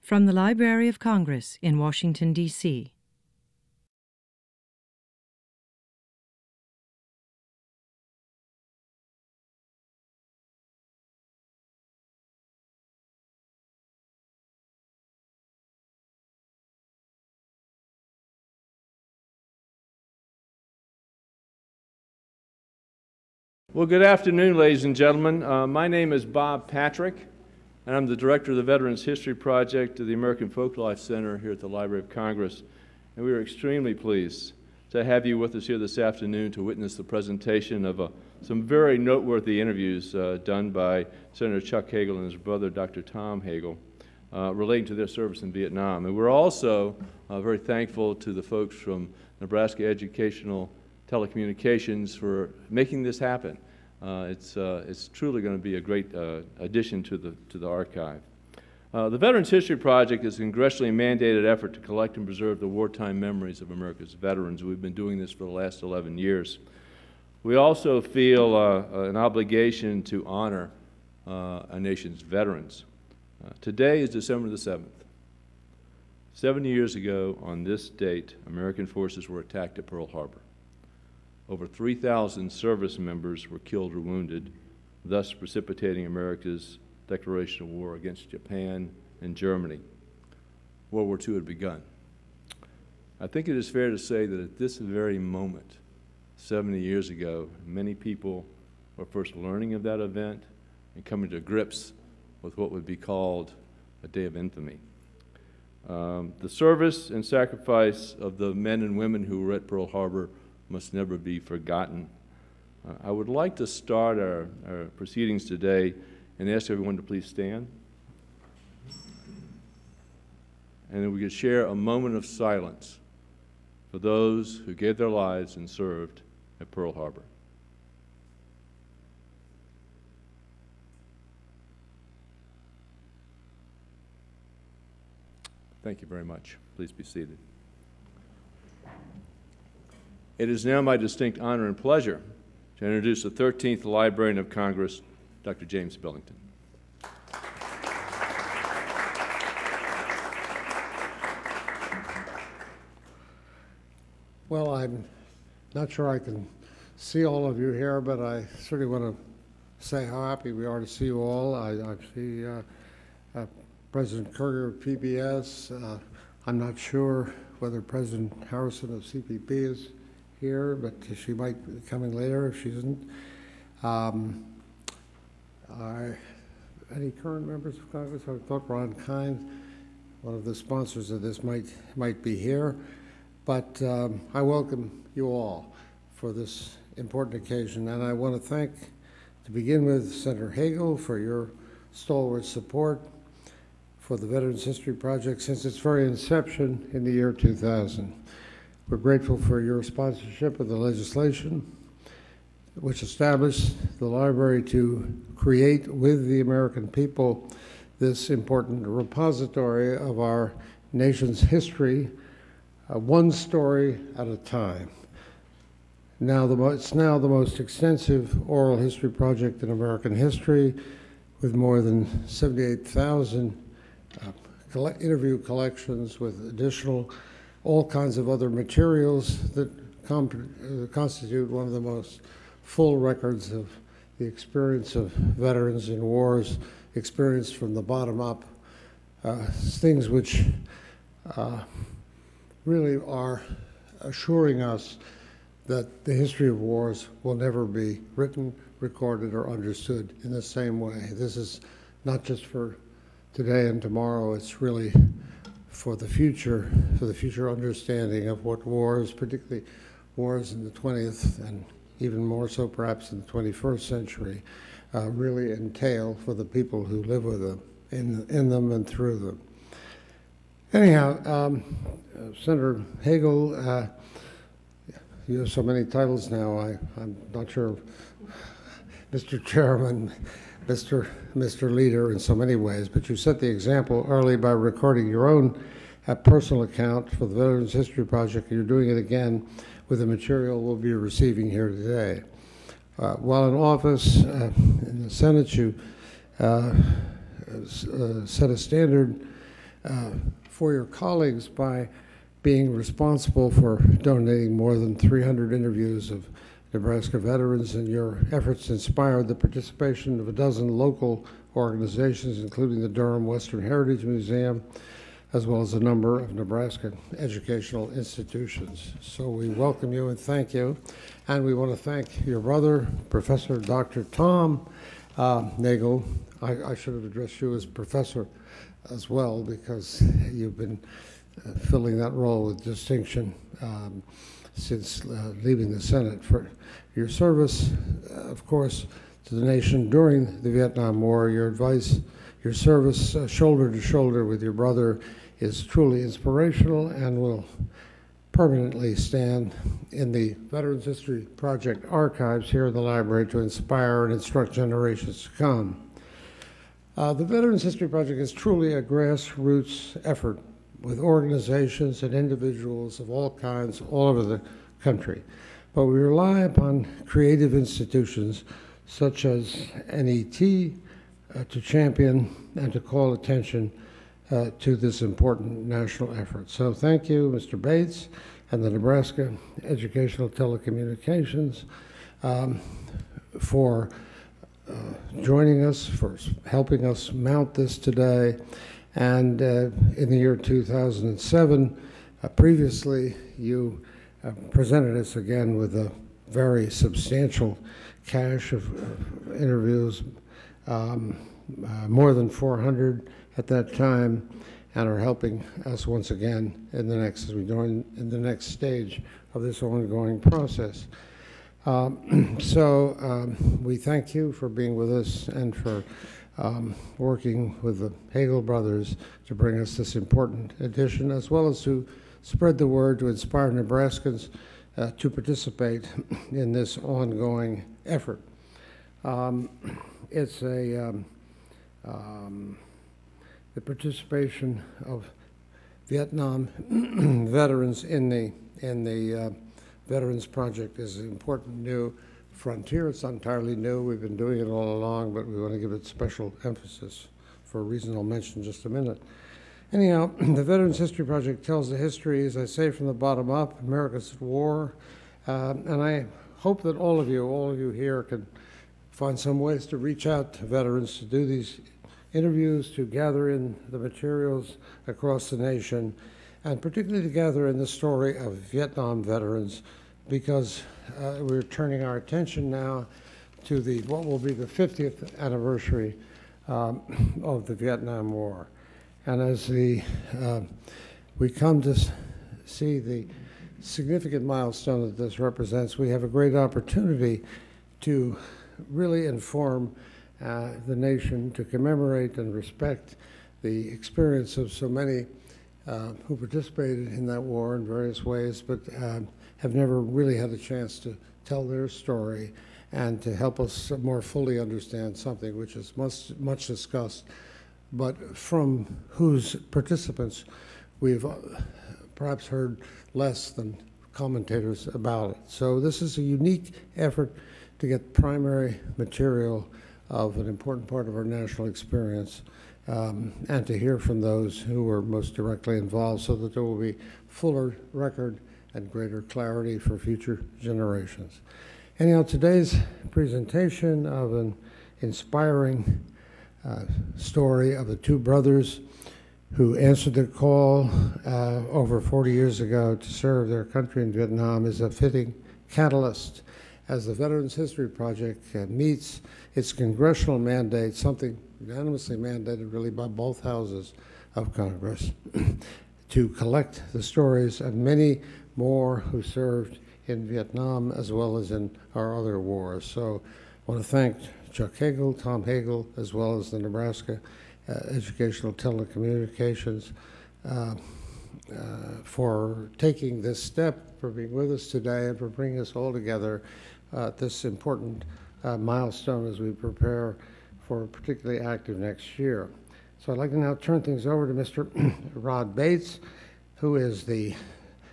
From the Library of Congress in Washington, D.C. Well, good afternoon, ladies and gentlemen. My name is Bob Patrick, and I'm the director of the Veterans History Project of the American Folklife Center here at the Library of Congress. And we are extremely pleased to have you with us here this afternoon to witness the presentation of some very noteworthy interviews done by Senator Chuck Hagel and his brother, Dr. Tom Hagel, relating to their service in Vietnam. And we're also very thankful to the folks from Nebraska Educational Telecommunications for making this happen. It's truly going to be a great addition to the archive. The Veterans History Project is an congressionally mandated effort to collect and preserve the wartime memories of America's veterans. We've been doing this for the last 11 years. We also feel an obligation to honor our nation's veterans. Today is December the 7th. 70 years ago on this date, American forces were attacked at Pearl Harbor. Over 3,000 service members were killed or wounded, thus precipitating America's declaration of war against Japan and Germany. World War II had begun. I think it is fair to say that at this very moment, 70 years ago, many people were first learning of that event and coming to grips with what would be called a day of infamy. The service and sacrifice of the men and women who were at Pearl Harbor must never be forgotten. I would like to start our proceedings today and ask everyone to please stand. And then we could share a moment of silence for those who gave their lives and served at Pearl Harbor. Thank you very much. Please be seated. It is now my distinct honor and pleasure to introduce the 13th Librarian of Congress, Dr. James Billington. Well, I'm not sure I can see all of you here, but I certainly want to say how happy we are to see you all. I see President Kerger of PBS. I'm not sure whether President Harrison of CPP is here, but she might be coming later if she isn't. Any current members of Congress? I thought Ron Kind, one of the sponsors of this, might be here. But I welcome you all for this important occasion, and I want to thank, to begin with, Senator Hagel for your stalwart support for the Veterans History Project since its very inception in the year 2000. We're grateful for your sponsorship of the legislation which established the library to create with the American people this important repository of our nation's history, one story at a time. It's now the most extensive oral history project in American history, with more than 78,000 interview collections with additional all kinds of other materials that constitute one of the most full records of the experience of veterans in wars, experienced from the bottom up, things which really are assuring us that the history of wars will never be written, recorded, or understood in the same way. This is not just for today and tomorrow, it's really for the future understanding of what wars, particularly wars in the 20th and even more so perhaps in the 21st century, really entail for the people who live with them, in them and through them. Anyhow, Senator Hagel, you have so many titles now, I'm not sure, Mr. Chairman, Mr. Leader in so many ways, but you set the example early by recording your own personal account for the Veterans History Project, and you're doing it again with the material we'll be receiving here today. While in office in the Senate, you set a standard for your colleagues by being responsible for donating more than 300 interviews of Nebraska veterans, and your efforts inspired the participation of a dozen local organizations, including the Durham Western Heritage Museum, as well as a number of Nebraska educational institutions. So we welcome you and thank you. And we want to thank your brother, Professor Dr. Tom Nagel. I should have addressed you as professor as well, because you've been filling that role with distinction since leaving the Senate, for your service, of course, to the nation during the Vietnam War. Your advice, your service shoulder to shoulder with your brother is truly inspirational and will permanently stand in the Veterans History Project archives here in the library to inspire and instruct generations to come. The Veterans History Project is truly a grassroots effort with organizations and individuals of all kinds all over the country. But we rely upon creative institutions such as NET to champion and to call attention to this important national effort. So thank you, Mr. Bates and the Nebraska Educational Telecommunications for joining us, for helping us mount this today. And in the year 2007, previously, you presented us again with a very substantial cache of interviews, more than 400 at that time, and are helping us once again in the next, as we join in the next stage of this ongoing process. We thank you for being with us and for working with the Hagel brothers to bring us this important edition, as well as to spread the word to inspire Nebraskans to participate in this ongoing effort. It's the participation of Vietnam veterans in the Veterans Project is an important new frontier. It's not entirely new. We've been doing it all along, but we want to give it special emphasis for a reason I'll mention in just a minute. Anyhow, the Veterans History Project tells the history, as I say, from the bottom up, America's war, and I hope that all of you here can find some ways to reach out to veterans, to do these interviews, to gather in the materials across the nation, and particularly to gather in the story of Vietnam veterans, because we're turning our attention now to what will be the 50th anniversary of the Vietnam War. And as we come to see the significant milestone that this represents, we have a great opportunity to really inform the nation, to commemorate and respect the experience of so many who participated in that war in various ways, but have never really had a chance to tell their story and to help us more fully understand something which is much discussed, but from whose participants we've perhaps heard less than commentators about it. So this is a unique effort to get primary material of an important part of our national experience and to hear from those who were most directly involved, so that there will be fuller record and greater clarity for future generations. Anyhow, today's presentation of an inspiring story of the two brothers who answered the call over 40 years ago to serve their country in Vietnam is a fitting catalyst as the Veterans History Project meets its congressional mandate, something unanimously mandated really by both houses of Congress, to collect the stories of many more who served in Vietnam as well as in our other wars. So I want to thank Chuck Hagel, Tom Hagel, as well as the Nebraska Educational Telecommunications for taking this step, for being with us today, and for bringing us all together at this important milestone as we prepare for a particularly active next year. So I'd like to now turn things over to Mr. Rod Bates, who is the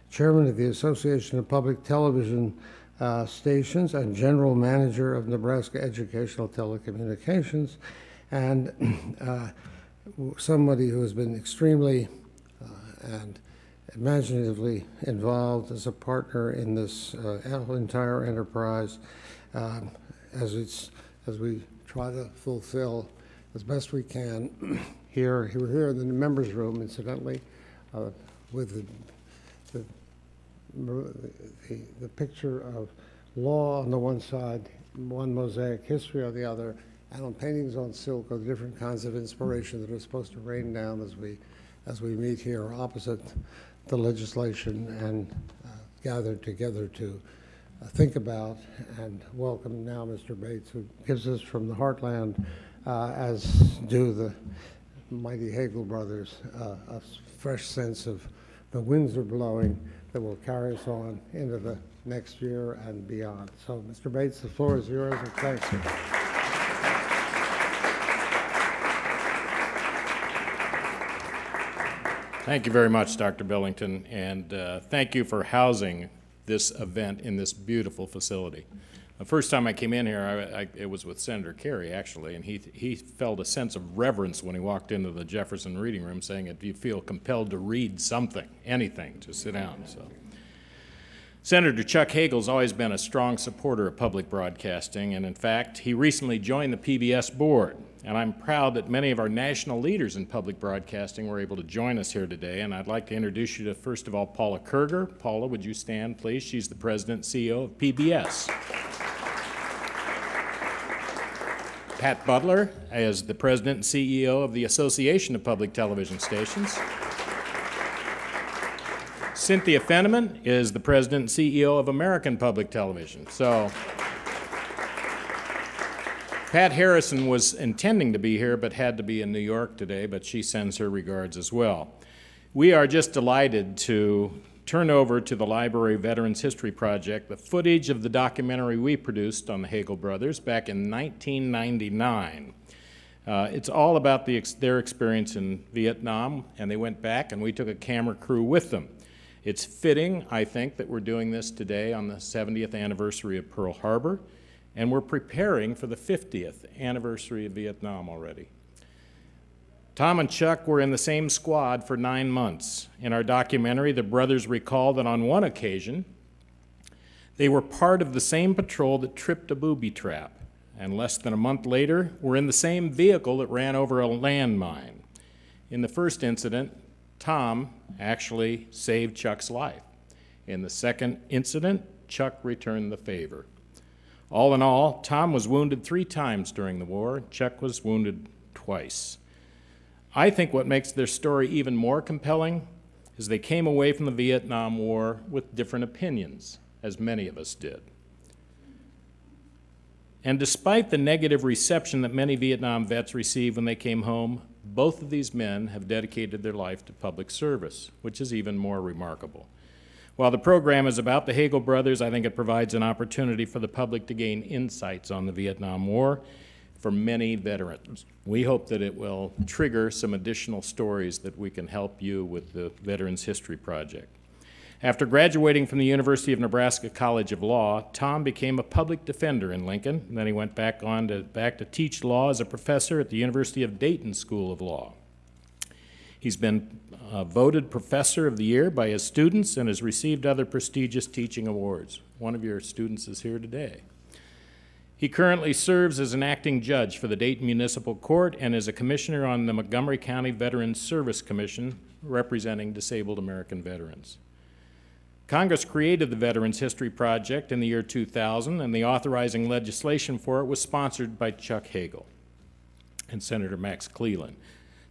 chairman of the Association of Public Television Stations and general manager of Nebraska Educational Telecommunications. And somebody who has been extremely and imaginatively involved as a partner in this entire enterprise as we try to fulfill as best we can. We're here in the members' room, incidentally, with the picture of law on the one side, one mosaic history on the other, and on paintings on silk are the different kinds of inspiration that are supposed to rain down as we meet here opposite the legislation and gather together to think about and welcome now Mr. Bates, who gives us from the heartland, as do the mighty Hagel brothers, a fresh sense of the winds are blowing that will carry us on into the next year and beyond. So, Mr. Bates, the floor is yours, and thank you. Thank you very much, Dr. Billington, and thank you for housing this event in this beautiful facility. The first time I came in here, it was with Senator Kerry, actually, and he felt a sense of reverence when he walked into the Jefferson Reading Room, saying, if you feel compelled to read something, anything, to sit down. So, Senator Chuck Hagel's always been a strong supporter of public broadcasting, and in fact, he recently joined the PBS board. And I'm proud that many of our national leaders in public broadcasting were able to join us here today. And I'd like to introduce you to, first of all, Paula Kerger. Paula, would you stand, please? She's the president and CEO of PBS. Pat Butler is the president and CEO of the Association of Public Television Stations. Cynthia Fenneman is the president and CEO of American Public Television. So, Pat Harrison was intending to be here but had to be in New York today, but she sends her regards as well. We are just delighted to turn over to the Library Veterans History Project the footage of the documentary we produced on the Hagel brothers back in 1999. It's all about their experience in Vietnam, and they went back and we took a camera crew with them. It's fitting, I think, that we're doing this today on the 70th anniversary of Pearl Harbor, and we're preparing for the 50th anniversary of Vietnam already. Tom and Chuck were in the same squad for 9 months. In our documentary, the brothers recall that on one occasion, they were part of the same patrol that tripped a booby trap, and less than a month later, were in the same vehicle that ran over a landmine. In the first incident, Tom actually saved Chuck's life. In the second incident, Chuck returned the favor. All in all, Tom was wounded 3 times during the war. Chuck was wounded twice. I think what makes their story even more compelling is they came away from the Vietnam War with different opinions, as many of us did. And despite the negative reception that many Vietnam vets received when they came home, both of these men have dedicated their life to public service, which is even more remarkable. While the program is about the Hagel brothers, I think it provides an opportunity for the public to gain insights on the Vietnam War for many veterans. We hope that it will trigger some additional stories that we can help you with the Veterans History Project. After graduating from the University of Nebraska College of Law, Tom became a public defender in Lincoln, and then he went back to teach law as a professor at the University of Dayton School of Law. He's been voted Professor of the Year by his students and has received other prestigious teaching awards. One of your students is here today. He currently serves as an acting judge for the Dayton Municipal Court and is a commissioner on the Montgomery County Veterans Service Commission representing disabled American veterans. Congress created the Veterans History Project in the year 2000, and the authorizing legislation for it was sponsored by Chuck Hagel and Senator Max Cleland.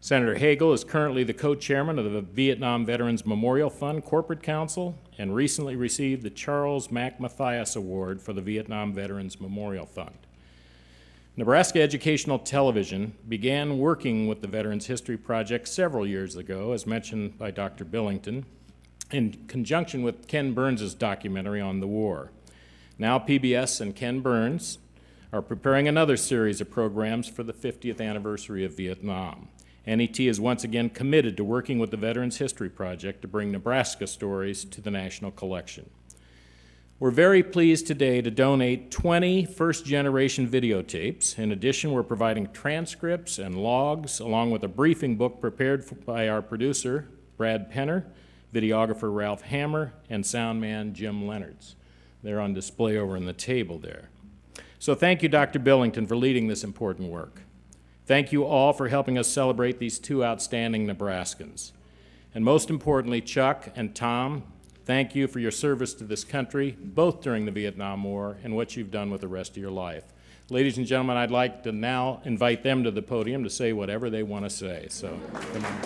Senator Hagel is currently the co-chairman of the Vietnam Veterans Memorial Fund Corporate Council and recently received the Charles Mac Mathias Award for the Vietnam Veterans Memorial Fund. Nebraska Educational Television began working with the Veterans History Project several years ago, as mentioned by Dr. Billington, in conjunction with Ken Burns' documentary on the war. Now PBS and Ken Burns are preparing another series of programs for the 50th anniversary of Vietnam. NET is once again committed to working with the Veterans History Project to bring Nebraska stories to the national collection. We're very pleased today to donate 20 first-generation videotapes. In addition, we're providing transcripts and logs, along with a briefing book prepared by our producer, Brad Penner, videographer Ralph Hammer, and sound man Jim Leonards. They're on display over in the table there. So thank you, Dr. Billington, for leading this important work. Thank you all for helping us celebrate these two outstanding Nebraskans. And most importantly, Chuck and Tom, thank you for your service to this country, both during the Vietnam War and what you've done with the rest of your life. Ladies and gentlemen, I'd like to now invite them to the podium to say whatever they want to say. So, come on.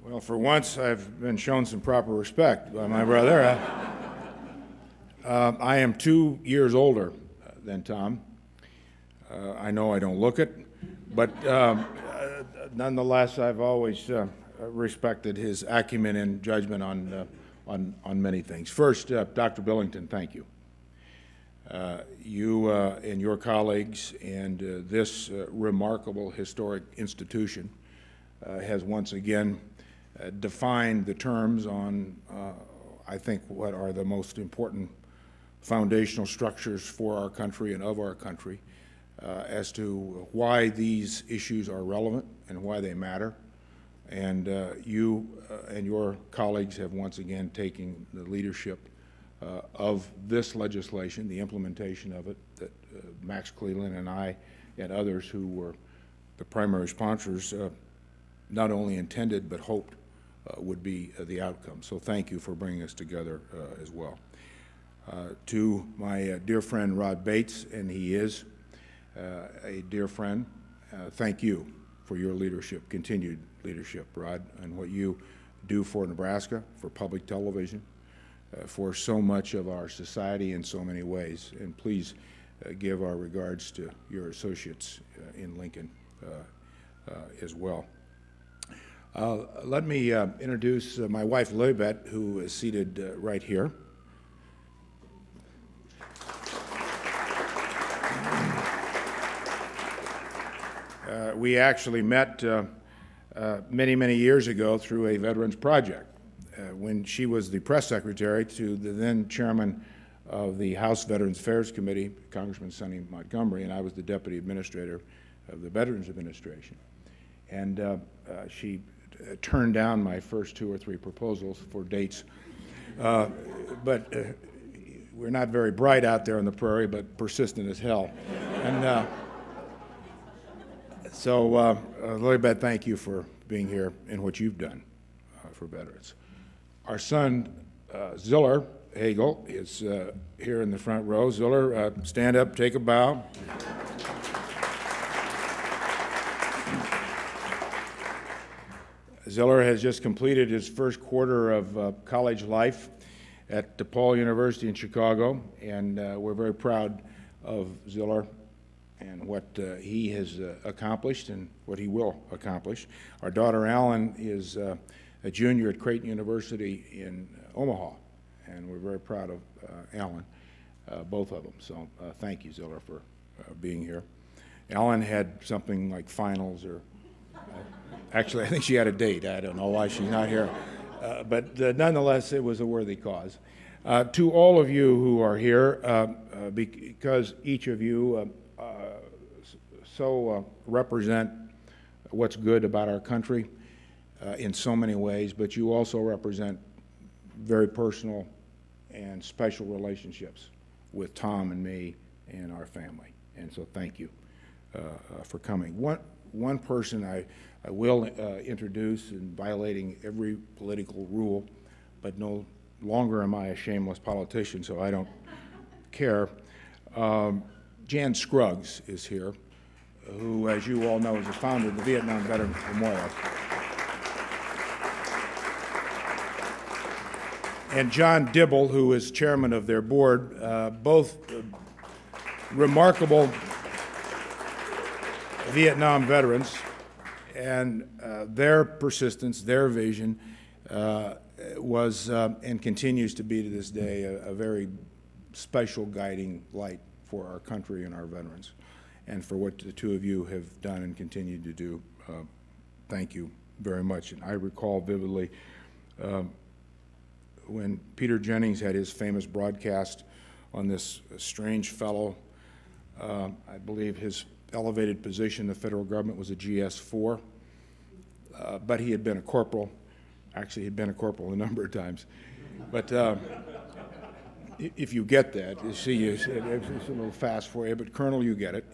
Well, for once, I've been shown some proper respect by my brother. I am 2 years older than Tom. I know I don't look it, but nonetheless, I've always respected his acumen and judgment on many things. First, Dr. Billington, thank you. You and your colleagues and this remarkable historic institution has once again defined the terms on, I think, what are the most important foundational structures for our country and of our country as to why these issues are relevant and why they matter. And you and your colleagues have once again taken the leadership of this legislation, the implementation of it, that Max Cleland and I and others who were the primary sponsors not only intended but hoped would be the outcome. So thank you for bringing us together as well. To my dear friend Rod Bates, and he is a dear friend, thank you for your leadership, continued leadership, Rod, and what you do for Nebraska, for public television, for so much of our society in so many ways. And please give our regards to your associates in Lincoln as well. Let me introduce my wife, Lilibet, who is seated right here. We actually met many, many years ago through a Veterans Project when she was the press secretary to the then chairman of the House Veterans Affairs Committee, Congressman Sonny Montgomery, and I was the deputy administrator of the Veterans Administration. And she turned down my first 2 or 3 proposals for dates. But we're not very bright out there on the prairie, but persistent as hell. And so, Lilibet, thank you for being here and what you've done for veterans. Our son, Ziller Hagel, is here in the front row. Ziller, stand up, take a bow. Ziller has just completed his first quarter of college life at DePaul University in Chicago, and we're very proud of Ziller and what he has accomplished and what he will accomplish. Our daughter Ellen is a junior at Creighton University in Omaha, and we're very proud of Ellen, both of them. So thank you, Ziller, for being here. Ellen had something like finals or actually, I think she had a date. I don't know why she's not here. But nonetheless, it was a worthy cause. To all of you who are here, because each of you so represent what's good about our country in so many ways, but you also represent very personal and special relationships with Tom and me and our family. And so thank you for coming. One person I will introduce, in violating every political rule, but no longer am I a shameless politician, so I don't care. Jan Scruggs is here, who, as you all know, is the founder of the Vietnam Veterans Memorial. And John Dibble, who is chairman of their board, both remarkable Vietnam veterans, and their persistence, their vision was and continues to be to this day a very special guiding light for our country and our veterans. and for what the two of you have done and continue to do. Thank you very much. And I recall vividly when Peter Jennings had his famous broadcast on this strange fellow. I believe his elevated position in the federal government was a GS-4, but he had been a corporal. Actually, he'd been a corporal a number of times. But if you get that, you see, it's a little fast for you, but Colonel, you get it.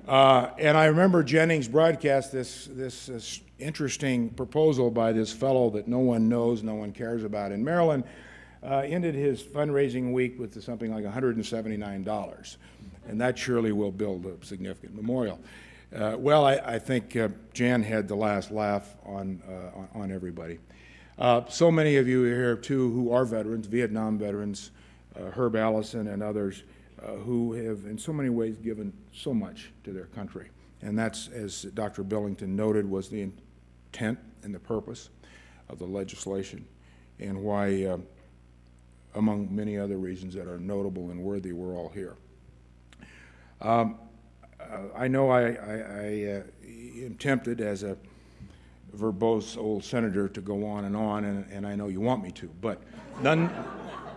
And I remember Jennings broadcast this interesting proposal by this fellow that no one knows, no one cares about in Maryland. Ended his fundraising week with something like $179, and that surely will build a significant memorial. Well, I think Jan had the last laugh on everybody. So many of you here, too, who are veterans, Vietnam veterans, Herb Allison and others, who have in so many ways given so much to their country. And that's, as Dr. Billington noted, was the intent and the purpose of the legislation, and why, among many other reasons that are notable and worthy, we're all here. I know I am tempted as a verbose old senator to go on, and I know you want me to, but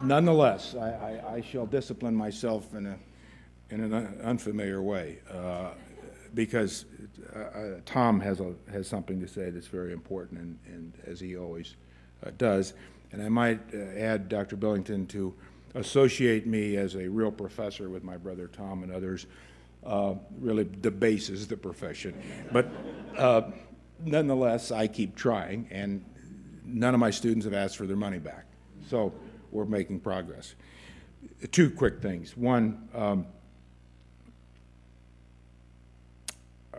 nonetheless, I shall discipline myself in an unfamiliar way, because Tom has something to say that's very important, and as he always does. And I might add, Dr. Billington, to associate me as a real professor with my brother Tom and others really debases the profession. But nonetheless, I keep trying, and none of my students have asked for their money back. So we're making progress. Two quick things. One,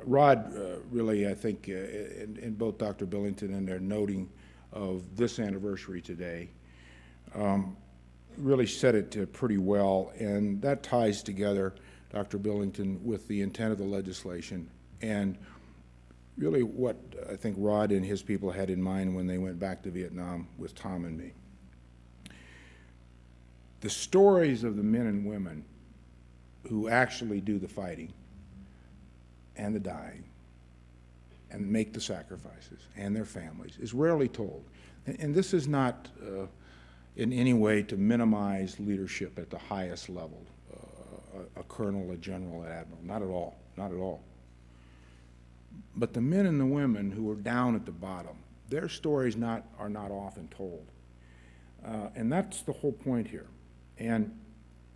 Rod really, I think, in both Dr. Billington and their noting of this anniversary today, really said it pretty well, and that ties together, Dr. Billington, with the intent of the legislation and really what I think Rod and his people had in mind when they went back to Vietnam with Tom and me. The stories of the men and women who actually do the fighting and the dying and make the sacrifices and their families is rarely told. And this is not in any way to minimize leadership at the highest level, a colonel, a general, an admiral, not at all, not at all. But the men and the women who are down at the bottom, their stories are not often told. And that's the whole point here. And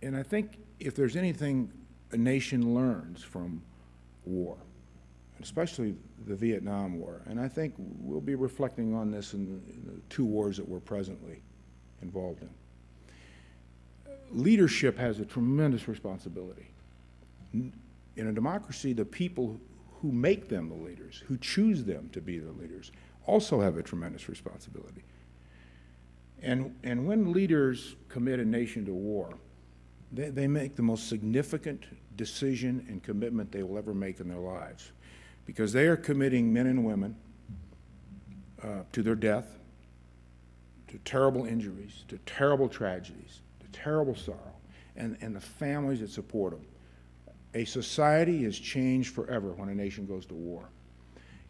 I think if there's anything a nation learns from war, especially the Vietnam War, and I think we'll be reflecting on this in the two wars that we're presently involved in. Leadership has a tremendous responsibility. In a democracy, the people who make them the leaders, who choose them to be the leaders, also have a tremendous responsibility. And when leaders commit a nation to war, they make the most significant decision and commitment they will ever make in their lives, because they are committing men and women to their death, to terrible injuries, to terrible tragedies, to terrible sorrow, and the families that support them. A society is changed forever when a nation goes to war.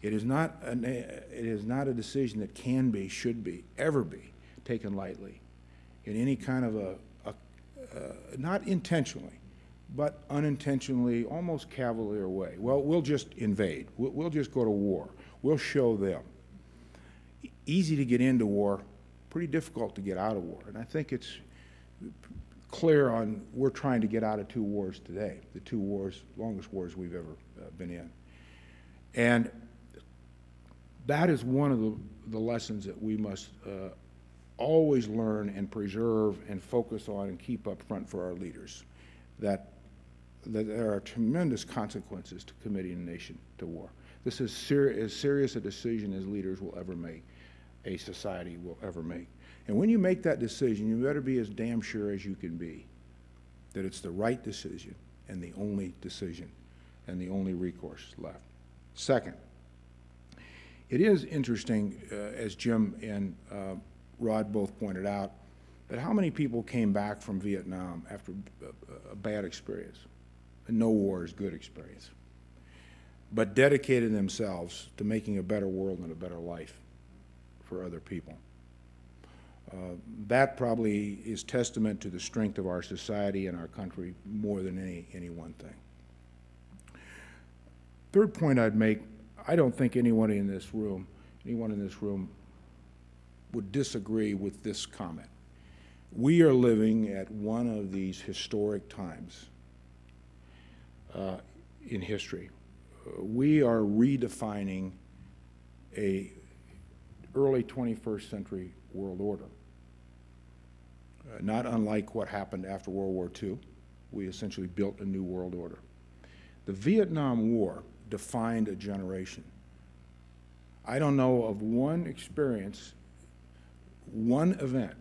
It is not a decision that can be, should be, ever be taken lightly in any kind of not intentionally, but unintentionally, almost cavalier way. Well, we'll just invade. We'll just go to war. We'll show them. Easy to get into war, pretty difficult to get out of war. And I think it's clear on we're trying to get out of two wars today, the two wars, longest wars we've ever been in. And that is one of the lessons that we must always learn and preserve and focus on and keep up front for our leaders, that there are tremendous consequences to committing a nation to war. This is as serious a decision as leaders will ever make, a society will ever make. And when you make that decision, you better be as damn sure as you can be that it's the right decision and the only decision and the only recourse left. Second, it is interesting, as Jim and Rod both pointed out, that how many people came back from Vietnam after a bad experience? no war is good experience, but dedicated themselves to making a better world and a better life for other people. That probably is testament to the strength of our society and our country more than any one thing. Third point I'd make, I don't think anyone in this room would disagree with this comment. We are living at one of these historic times in history. We are redefining a early 21st century world order. Not unlike what happened after World War II. We essentially built a new world order. The Vietnam War defined a generation. I don't know of one experience, one event,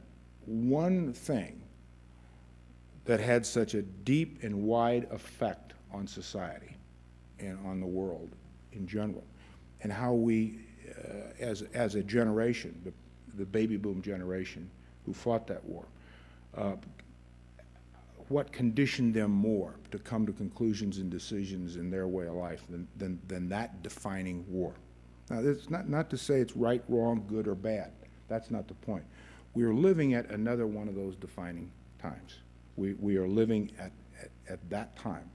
one thing that had such a deep and wide effect on society and on the world in general, and how we, as a generation, the baby boom generation who fought that war, what conditioned them more to come to conclusions and decisions in their way of life than that defining war. Now, it's not to say it's right, wrong, good, or bad. That's not the point. We are living at another one of those defining times. We are living at that time.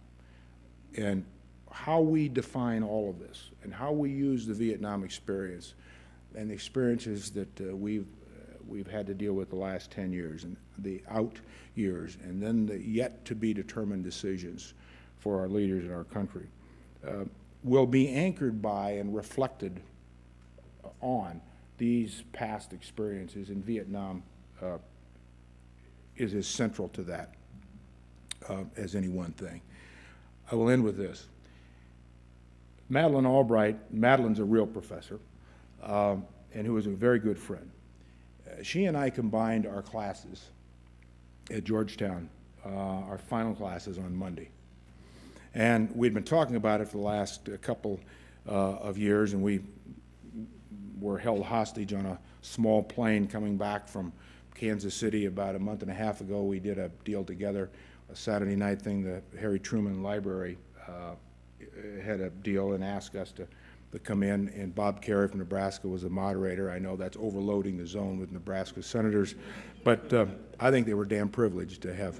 And how we define all of this and how we use the Vietnam experience and the experiences that we've had to deal with the last 10 years and the out years and then the yet to be determined decisions for our leaders in our country will be anchored by and reflected on these past experiences, and Vietnam is as central to that as any one thing. I will end with this. Madeleine Albright, Madeleine's a real professor, and who is a very good friend. She and I combined our classes at Georgetown, our final classes on Monday. And we'd been talking about it for the last couple of years, and we were held hostage on a small plane coming back from Kansas City about a month and a half ago. We did a deal together, a Saturday night thing. The Harry Truman Library had a deal and asked us to come in, and Bob Kerry from Nebraska was a moderator. I know that's overloading the zone with Nebraska senators, but I think they were damn privileged to have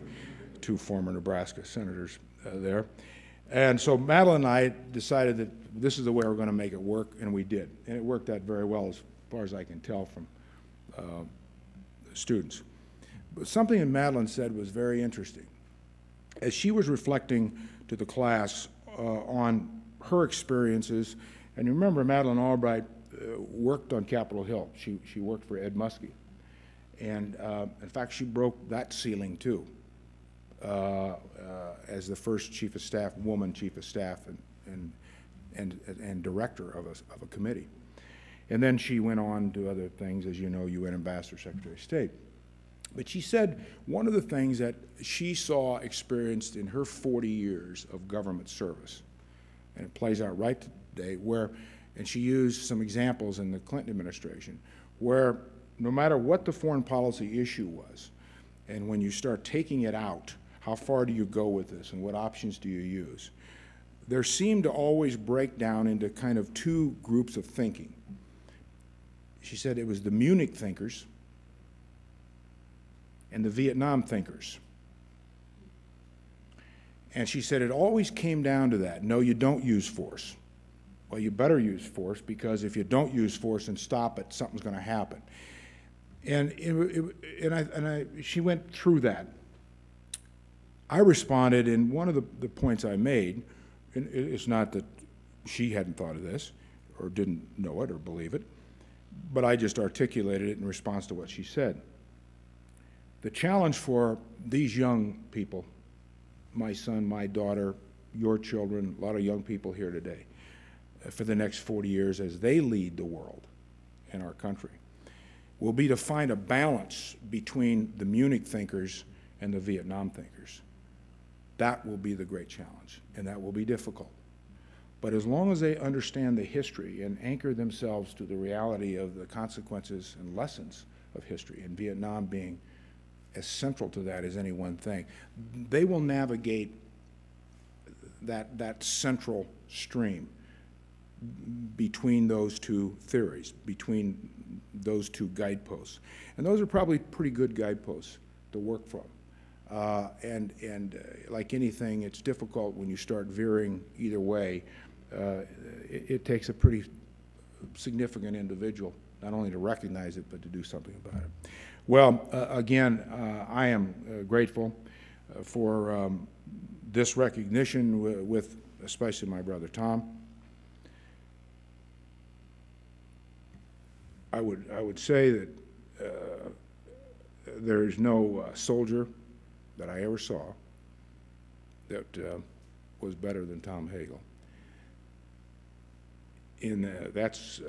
two former Nebraska senators there. And so Madeleine and I decided that this is the way we're going to make it work, and we did. And it worked out very well as far as I can tell from students. But something that Madeleine said was very interesting. As she was reflecting to the class on her experiences, and remember Madeleine Albright worked on Capitol Hill. She worked for Ed Muskie. And in fact, she broke that ceiling too. As the first chief of staff, woman chief of staff and director of a committee. And then she went on to other things, as you know, UN Ambassador, Secretary of State. But she said one of the things that she saw experienced in her 40 years of government service, and it plays out right today, where, and she used some examples in the Clinton administration, where no matter what the foreign policy issue was, and when you start taking it out, how far do you go with this and what options do you use? There seemed to always break down into kind of two groups of thinking. She said it was the Munich thinkers and the Vietnam thinkers. And she said it always came down to that. No, you don't use force. Well, you better use force, because if you don't use force and stop it, something's going to happen. And she went through that. I responded, and one of the points I made, and it's not that she hadn't thought of this or didn't know it or believe it, but I just articulated it in response to what she said. The challenge for these young people, my son, my daughter, your children, a lot of young people here today, for the next 40 years as they lead the world in our country, will be to find a balance between the Munich thinkers and the Vietnam thinkers. That will be the great challenge, and that will be difficult. But as long as they understand the history and anchor themselves to the reality of the consequences and lessons of history, and Vietnam being as central to that as any one thing, they will navigate that central stream between those two theories, between those two guideposts. And those are probably pretty good guideposts to work from. Like anything, it's difficult when you start veering either way. It takes a pretty significant individual not only to recognize it, but to do something about it. Well, again, I am grateful for this recognition with especially my brother Tom. I would say that there is no soldier that I ever saw that was better than Tom Hagel. That's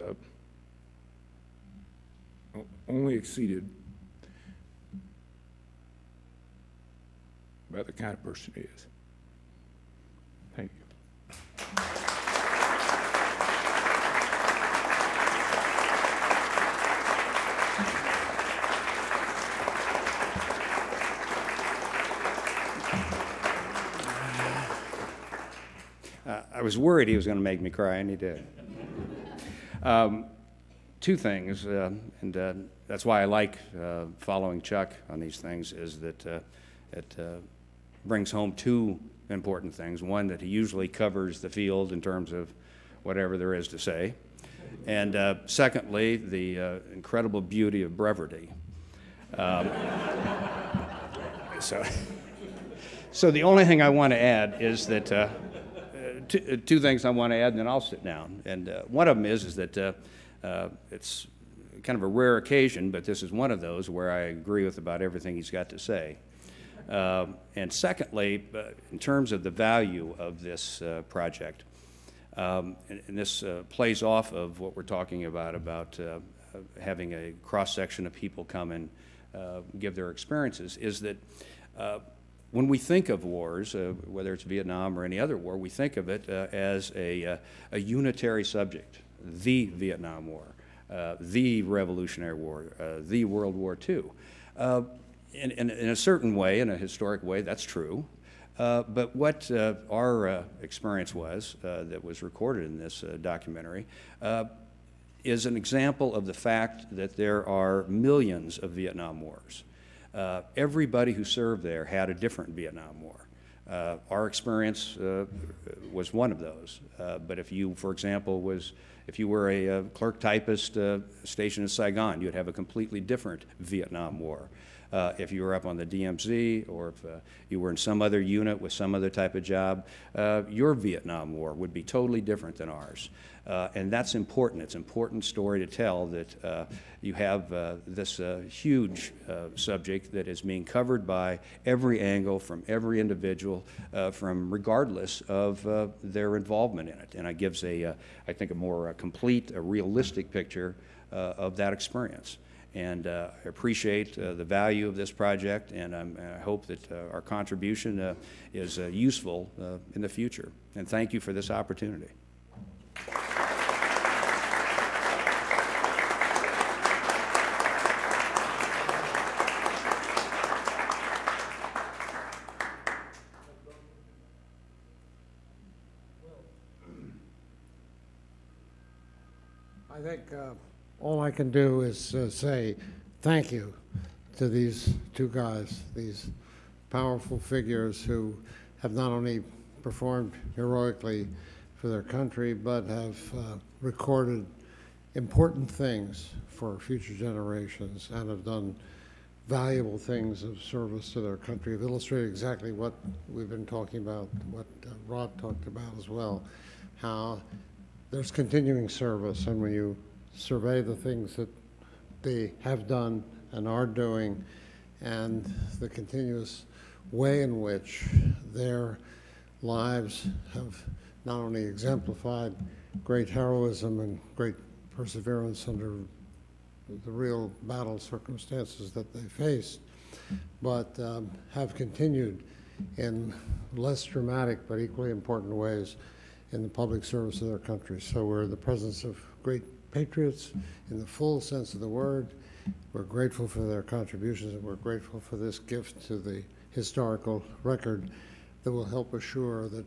only exceeded by the kind of person he is. Thank you. I was worried he was going to make me cry, and he did. Two things, and that's why I like following Chuck on these things, is that it brings home two important things. One, that he usually covers the field in terms of whatever there is to say. And secondly, the incredible beauty of brevity. So the only thing I want to add is that two things I want to add, and then I'll sit down. And one of them is that it's kind of a rare occasion, but this is one of those where I agree with about everything he's got to say. And secondly, in terms of the value of this project, and this plays off of what we're talking about having a cross-section of people come and give their experiences, is that when we think of wars, whether it's Vietnam or any other war, we think of it as a unitary subject. The Vietnam War, the Revolutionary War, the World War II. In a certain way, in a historic way, that's true. But what our experience was, that was recorded in this documentary, is an example of the fact that there are millions of Vietnam Wars. Everybody who served there had a different Vietnam War. Our experience was one of those. But if you, for example, if you were a clerk typist stationed in Saigon, you'd have a completely different Vietnam War. If you were up on the DMZ, or if you were in some other unit with some other type of job, your Vietnam War would be totally different than ours. And that's important. It's an important story to tell, that you have this huge subject that is being covered by every angle, from every individual, from regardless of their involvement in it. And it gives I think, a more complete, a realistic picture of that experience. And I appreciate the value of this project, and I hope that our contribution is useful in the future. And thank you for this opportunity. I think all I can do is say thank you to these two guys, these powerful figures who have not only performed heroically for their country, but have recorded important things for future generations, and have done valuable things of service to their country, have illustrated exactly what we've been talking about, what Rod talked about as well, how there's continuing service. And when you survey the things that they have done and are doing, and the continuous way in which their lives have not only exemplified great heroism and great perseverance under the real battle circumstances that they faced, but have continued in less dramatic but equally important ways in the public service of their country. So we're in the presence of great patriots in the full sense of the word. We're grateful for their contributions, and we're grateful for this gift to the historical record that will help assure that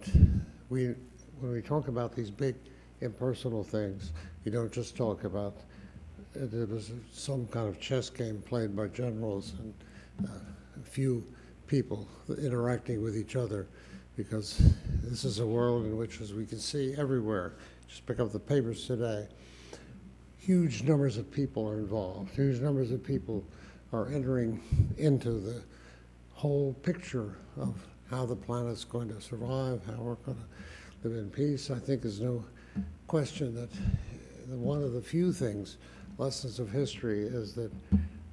when we talk about these big impersonal things, you don't just talk about it was some kind of chess game played by generals and a few people interacting with each other, because this is a world in which, as we can see everywhere, just pick up the papers today, huge numbers of people are involved. Huge numbers of people are entering into the whole picture of how the planet's going to survive, how we're going to live in peace. I think there's no question that one of the few things, lessons of history, is that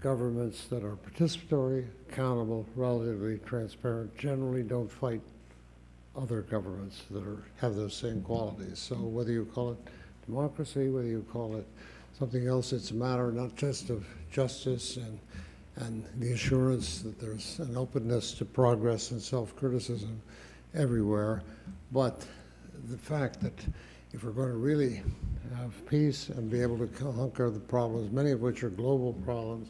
governments that are participatory, accountable, relatively transparent, generally don't fight other governments that have those same qualities. So whether you call it democracy, whether you call it something else, it's a matter not just of justice and the assurance that there's an openness to progress and self-criticism everywhere, but the fact that if we're going to really have peace and be able to conquer the problems, many of which are global problems,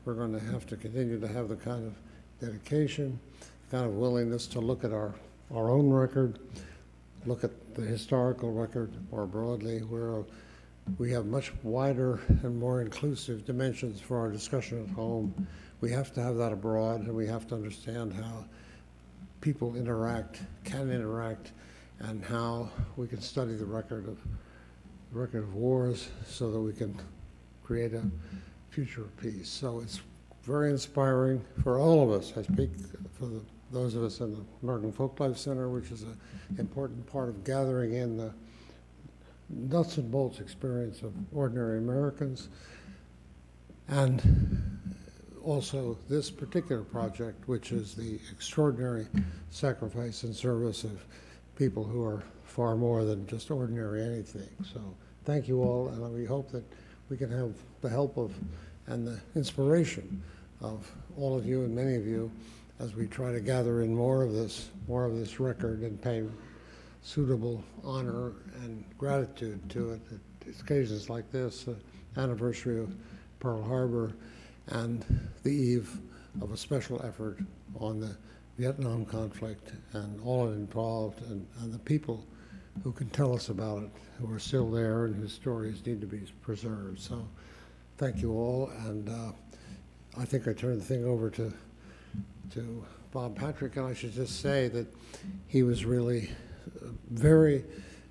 we're going to have to continue to have the kind of dedication, the kind of willingness to look at our own record, look at the historical record more broadly, where we have much wider and more inclusive dimensions for our discussion at home. We have to have that abroad, and we have to understand how people can interact, and how we can study the record of wars so that we can create a future of peace. So it's very inspiring for all of us. I speak for those of us in the American Folklife Center, which is an important part of gathering in the nuts and bolts experience of ordinary Americans, and also this particular project, which is the extraordinary sacrifice and service of people who are far more than just ordinary anything. So thank you all, and we hope that we can have the help of and the inspiration of all of you and many of you as we try to gather in more of this record and pay suitable honor and gratitude to it at occasions like this, the anniversary of Pearl Harbor and the eve of a special effort on the Vietnam conflict and all involved, and the people who can tell us about it, who are still there and whose stories need to be preserved. So thank you all, and I think I turned the thing over to Bob Patrick, and I should just say that he was really very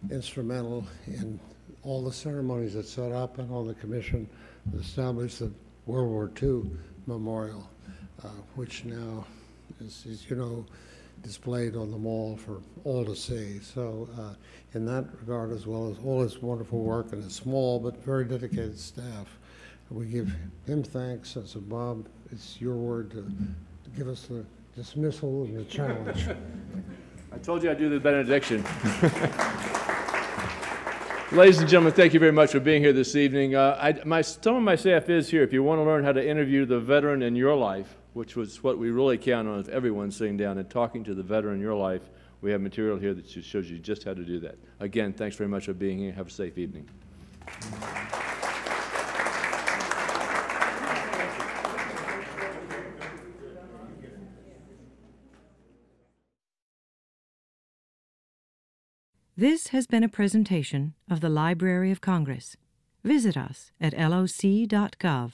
instrumental in all the ceremonies that set up and all the commission that established the World War II Memorial, which now is, you know, displayed on the mall for all to see. So in that regard, as well as all his wonderful work and his small but very dedicated staff, we give him thanks. And so Bob, it's your word to give us the dismissal and the challenge. I told you I'd do the benediction. Ladies and gentlemen, thank you very much for being here this evening. Some of my staff is here. If you want to learn how to interview the veteran in your life, which was what we really count on, if everyone's sitting down and talking to the veteran in your life, we have material here that shows you just how to do that. Again, thanks very much for being here. Have a safe evening. This has been a presentation of the Library of Congress. Visit us at loc.gov.